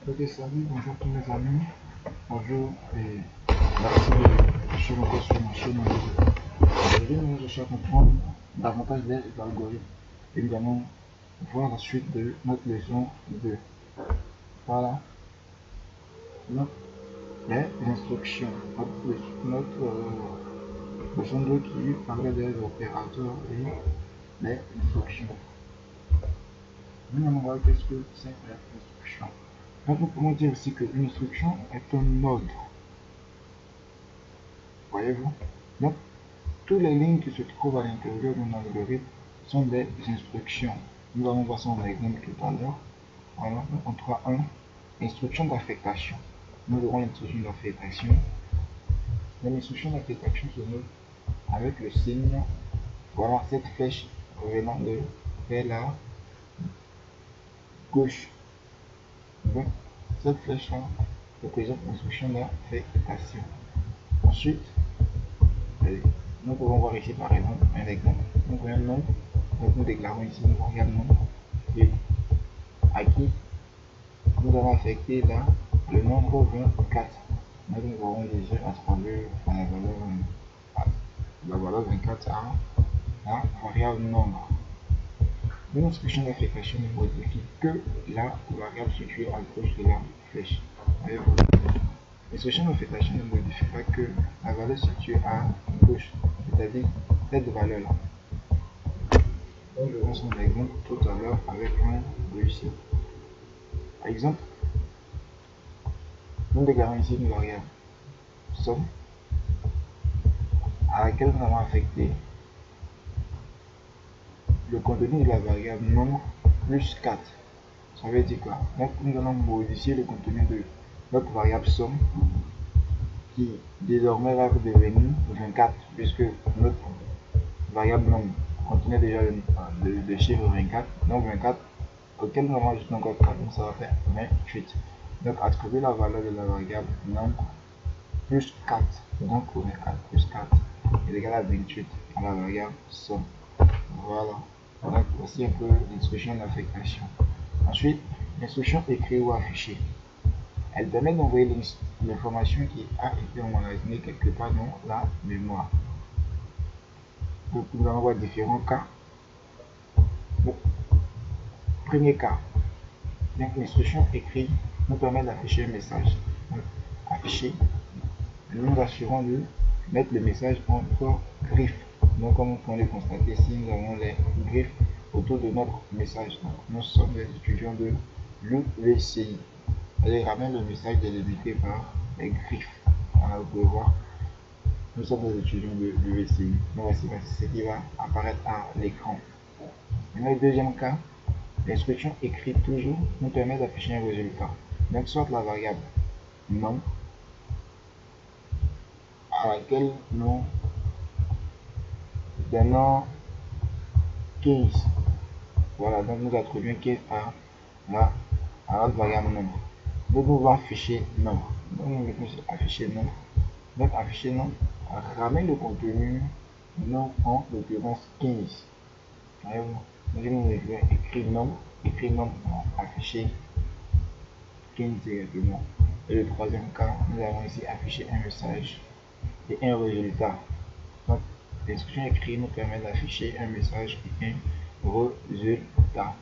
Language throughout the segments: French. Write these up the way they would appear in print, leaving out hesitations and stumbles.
Ok, salut, bonjour tous mes amis. Bonjour et merci de suivre encore sur ma chaîne YouTube. Aujourd'hui, nous cherchons à comprendre davantage les algorithmes et nous allons voir la suite de notre leçon 2. Voilà, donc les instructions. Notre leçon 2 qui parlait des opérateurs et les instructions. Nous allons voir qu'est-ce que c'est l'instruction. Donc nous pouvons dire aussi que une instruction est un ordre. Voyez-vous? Donc, toutes les lignes qui se trouvent à l'intérieur d'un algorithme sont des instructions. Nous allons voir ça en exemple tout à l'heure. Alors, on trouvera instruction d'affectation. Nous aurons l'instruction d'affectation. L'instruction d'affectation se note avec le signe, voilà, cette flèche venant de vers la gauche. Donc, cette flèche-là représente l'instruction d'affectation. Ensuite, nous pouvons voir ici par exemple un exemple. Nous prenons un nombre, donc nous déclarons ici une variable nombre et à qui nous allons affecter là le nombre 24. Donc nous allons déjà attribuer la valeur 24 à la variable nombre. Une instruction d'affectation ne modifie que la variable située à gauche de la flèche. L'instruction d'affectation ne modifie pas que la valeur située à gauche, c'est-à-dire cette valeur-là. Donc, je verrai son exemple tout à l'heure avec un logiciel. Par exemple, nous déclarons ici une variable somme à laquelle nous allons affecter le contenu de la variable nombre plus 4. Ça veut dire quoi? Donc, nous allons modifier le contenu de notre variable somme qui désormais va devenir 24 puisque notre variable nombre contenait déjà le chiffre 24. Donc 24 auquel nous allons ajouter encore 4, donc ça va faire 28. Donc attribuer la valeur de la variable nombre plus 4, donc 24 plus 4 est égal à 28 à la variable somme. Voilà, donc voici un peu l'instruction d'affectation. Ensuite, l'instruction écrit ou affiché. Elle permet d'envoyer l'information qui a été emmagasinée quelque part dans la mémoire. Donc nous allons voir différents cas. Bon. Premier cas, l'instruction écrite nous permet d'afficher un message. Donc, afficher, nous nous assurons de mettre le message entre griffes. Donc comme vous pouvez le constater ici, nous avons les griffes autour de notre message. Donc, nous sommes les étudiants de l'UVCI. Elle ramène le message délimité par les griffes. Alors, vous pouvez voir, nous sommes les étudiants de l'UVCI. Donc voici ce qui va apparaître à l'écran. Maintenant, le deuxième cas, l'instruction écrite toujours nous permet d'afficher un résultat. Donc soit la variable nom à laquelle nous donnons 15. Voilà, donc nous attribuons 15 à notre variable nombre. Donc nous allons afficher nombre. Donc nous mettons afficher nombre. Donc afficher nombre ramène le contenu nom en l'occurrence 15. Voyez-vous, nous écrivons écrit nombre afficher 15 directement. Et le troisième cas, nous allons ici afficher un message et un résultat. Donc, l'instruction écrite nous permet d'afficher un message et un résultat.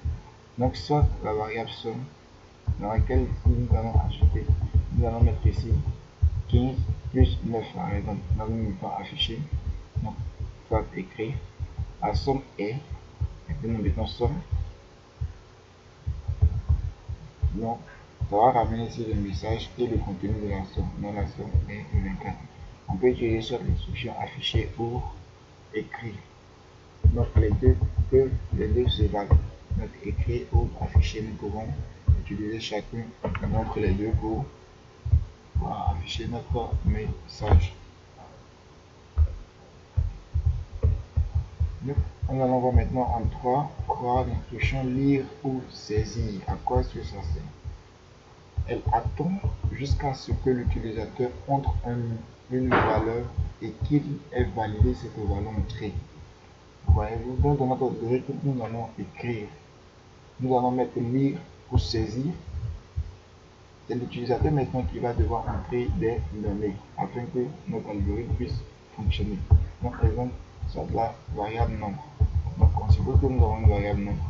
Donc, soit la variable somme dans laquelle nous allons ajouter, nous allons mettre ici 15 plus 9 par exemple. Donc, nous mettons afficher, donc, soit écrit, la somme est, et puis nous mettons somme. Donc, ça va ramener ici le message et le contenu de la somme. Donc, la somme est 24. On peut utiliser soit l'instruction afficher ou écrit. Donc, les deux se valent. Donc, écrit ou afficher, nous pouvons utiliser chacun d'entre les deux pour afficher notre message. Donc, nous allons voir maintenant en 3 l'instruction lire ou saisir. À quoi est-ce que ça sert? Elle attend jusqu'à ce que l'utilisateur entre une valeur et qu'il ait validé cette valeur entrée. Voyez-vous, donc dans notre algorithme, nous allons écrire. Nous allons mettre lire pour saisir. c'est l'utilisateur maintenant qui va devoir entrer des données afin que notre algorithme puisse fonctionner. Donc, par exemple, soit la variable nombre. Donc, on suppose que nous avons une variable nombre.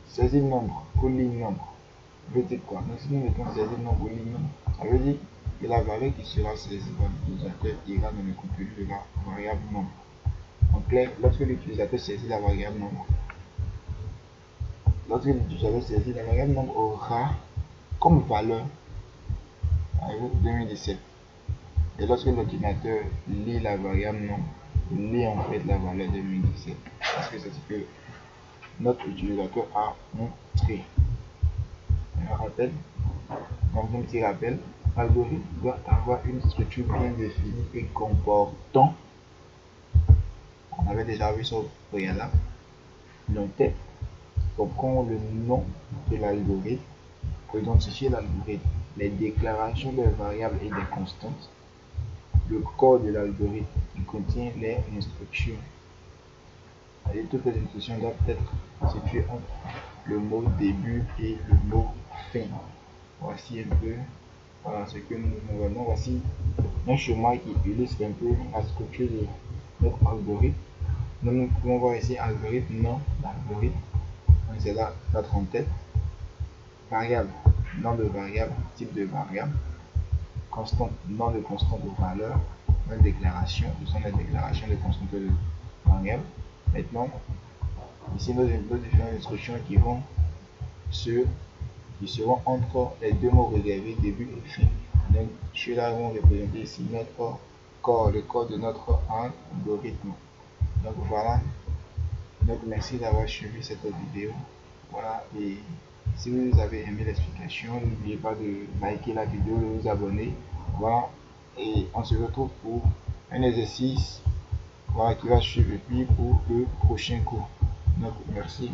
Saisir nombre ou ligne nombre veut dire quoi? Donc, si nous mettons saisir nombre ou ligne nombre, ça veut dire que la valeur qui sera saisie par l'utilisateur ira dans le contenu de la variable nombre. En clair, lorsque l'utilisateur saisit la variable nombre, aura comme valeur 2017. Et lorsque l'ordinateur lit la variable nombre, il lit en fait la valeur 2017. Parce que c'est ce que notre utilisateur a montré. Un rappel, donc un petit rappel, l'algorithme doit avoir une structure bien définie et comportant, on avait déjà vu ça au préalable, une tête comprend le nom de l'algorithme pour identifier l'algorithme, les déclarations des variables et des constantes, le code de l'algorithme qui contient les instructions. Et toutes les instructions doivent être situées entre le mot début et le mot fin. Voici un peu ce que nous voyons. Voici un schéma qui illustre un peu la structure de notre algorithme. Nous pouvons voir ici algorithme, nom d'algorithme. C'est là notre en-tête. Variable, nom de variable, type de variable. Constante, nom de constante de valeur. Une déclaration, ce sont les déclarations de constante de variable. Maintenant, ici nos différentes instructions qui seront entre les deux mots réservés début et fin. Donc, ceux-là vont représenter ici notre corps, le corps de notre algorithme. Donc voilà. Donc merci d'avoir suivi cette vidéo. Voilà, et si vous avez aimé l'explication, n'oubliez pas de liker la vidéo, de vous abonner. Voilà, et on se retrouve pour un exercice, voilà, qui va suivre, et puis pour le prochain cours. Donc merci.